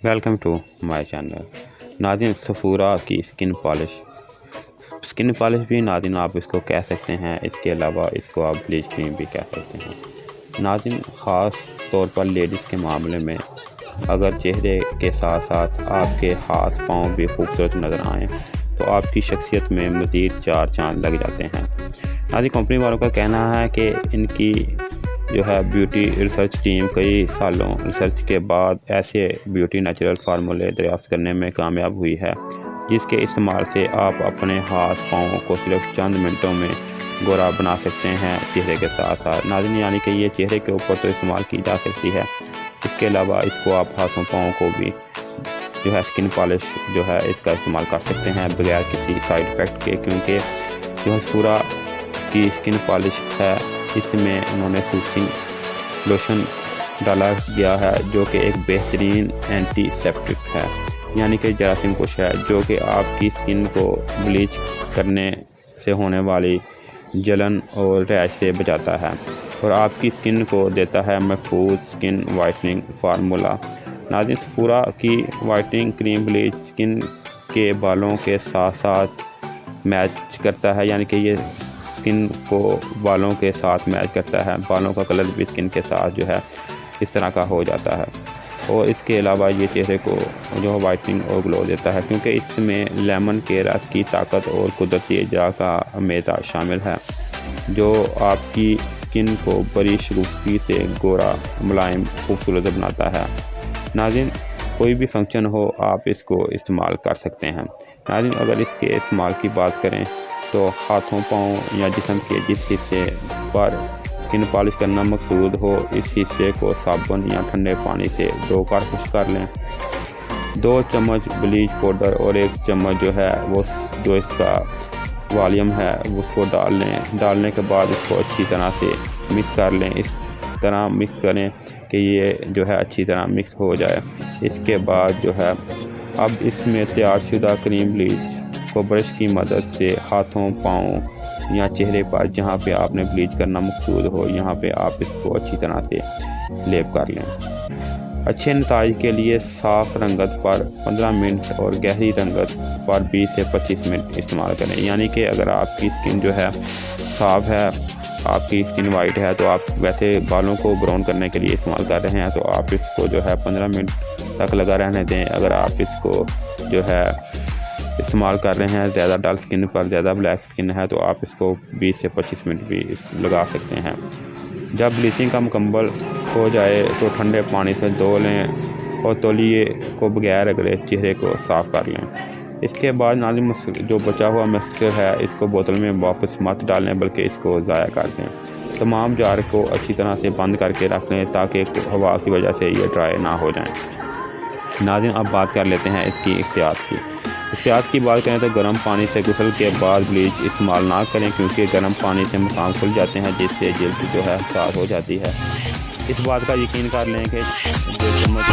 Welcome to my channel. नाज़रीन, सफ़ूरा की skin polish भी नाज़रीन आप इसको कह सकते हैं। इसके अलावा इसको आप ब्लीच क्रीम भी कह सकते हैं। नाज़रीन, ख़ास तौर पर लेडीज़ के मामले में अगर चेहरे के साथ साथ आपके हाथ पाँव भी खूबसूरत नज़र आएँ तो आपकी शख्सियत में मज़ीद 4 चाँद लग जाते हैं। नाज़रीन, कंपनी वालों का कहना है कि इनकी जो है ब्यूटी रिसर्च टीम कई सालों रिसर्च के बाद ऐसे ब्यूटी नेचुरल फार्मूले दरियाफ्त करने में कामयाब हुई है जिसके इस्तेमाल से आप अपने हाथ पाँव को सिर्फ चंद मिनटों में गोरा बना सकते हैं चेहरे के साथ साथ। नाज़रीन, यानी कि ये चेहरे के ऊपर तो इस्तेमाल की जा सकती है, इसके अलावा इसको आप हाथों पाँव को भी जो है स्किन पॉलिश जो है इसका इस्तेमाल कर सकते हैं बगैर किसी साइड इफ़ेक्ट के, क्योंकि जो सफ़ूरा की स्किन पॉलिश है इसमें उन्होंने सूथिंग लोशन डाला गया है जो कि एक बेहतरीन एंटीसेप्टिक है, यानी कि जरासीम कुश है, जो कि आपकी स्किन को ब्लीच करने से होने वाली जलन और रैश से बचाता है और आपकी स्किन को देता है महफूज स्किन वाइटनिंग फार्मूला। नाज़रीन, सफ़ूरा की वाइटनिंग क्रीम ब्लीच स्किन के बालों के साथ साथ मैच करता है, यानी कि ये स्किन को बालों के साथ मैच करता है। बालों का कलर भी स्किन के साथ जो है इस तरह का हो जाता है और इसके अलावा ये चेहरे को जो वाइटनिंग और ग्लो देता है, क्योंकि इसमें लेमन के रस की ताकत और कुदरती अजजा का मेज़ा शामिल है जो आपकी स्किन को बड़ी शगुफ्ती से गोरा मुलायम खूबसूरत बनाता है। नाज़रीन, कोई भी फंक्शन हो आप इसको इस्तेमाल कर सकते हैं। नाज़रीन, अगर इसके इस्तेमाल की बात करें तो हाथों पाँव या जिस्म के जिस हिस्से पर स्किन पॉलिश करना मकसूद हो इस हिस्से को साबुन या ठंडे पानी से 2 बार खुश कर लें। 2 चम्मच ब्लीच पाउडर और 1 चम्मच जो है वो जो इसका वॉल्यूम है उसको डाल लें। डालने के बाद इसको अच्छी तरह से मिक्स कर लें। इस तरह मिक्स करें कि ये जो है अच्छी तरह मिक्स हो जाए। इसके बाद जो है अब इसमें तैयारशुदा क्रीम ब्लीच को ब्रश की मदद से हाथों पाँव या चेहरे पर जहाँ पे आपने ब्लीच करना मकसूद हो यहाँ पे आप इसको अच्छी तरह से लेप कर लें। अच्छे नताइज के लिए साफ़ रंगत पर 15 मिनट और गहरी रंगत पर 20 से 25 मिनट इस्तेमाल करें, यानी कि अगर आपकी स्किन जो है साफ़ है, आपकी स्किन वाइट है तो आप वैसे बालों को ब्राउन करने के लिए इस्तेमाल कर रहे हैं तो आप इसको जो है 15 मिनट तक लगा रहने दें। अगर आप इसको जो है इस्तेमाल कर रहे हैं ज़्यादा डल स्किन पर, ज़्यादा ब्लैक स्किन है तो आप इसको 20 से 25 मिनट भी लगा सकते हैं। जब ब्लीचिंग का मुकम्मल हो जाए तो ठंडे पानी से धो लें और तौलिए को बगैर रगड़े चेहरे को साफ़ कर लें। इसके बाद नाज़रीन, जो बचा हुआ मॉइस्चर है इसको बोतल में वापस मत डालें बल्कि इसको ज़ाया कर दें। तमाम जार को अच्छी तरह से बंद करके रख लें ताकि हवा की वजह से ये ड्राई ना हो जाएँ। नाज़रीन, अब बात कर लेते हैं इसकी एहतियात की बात करें तो गर्म पानी से गुस्ल के बाद ब्लीच इस्तेमाल ना करें, क्योंकि गर्म पानी से मसाम खुल जाते हैं जिससे जल्द जो है साफ हो जाती है। इस बात का यकीन कर लें कि जो चम्मच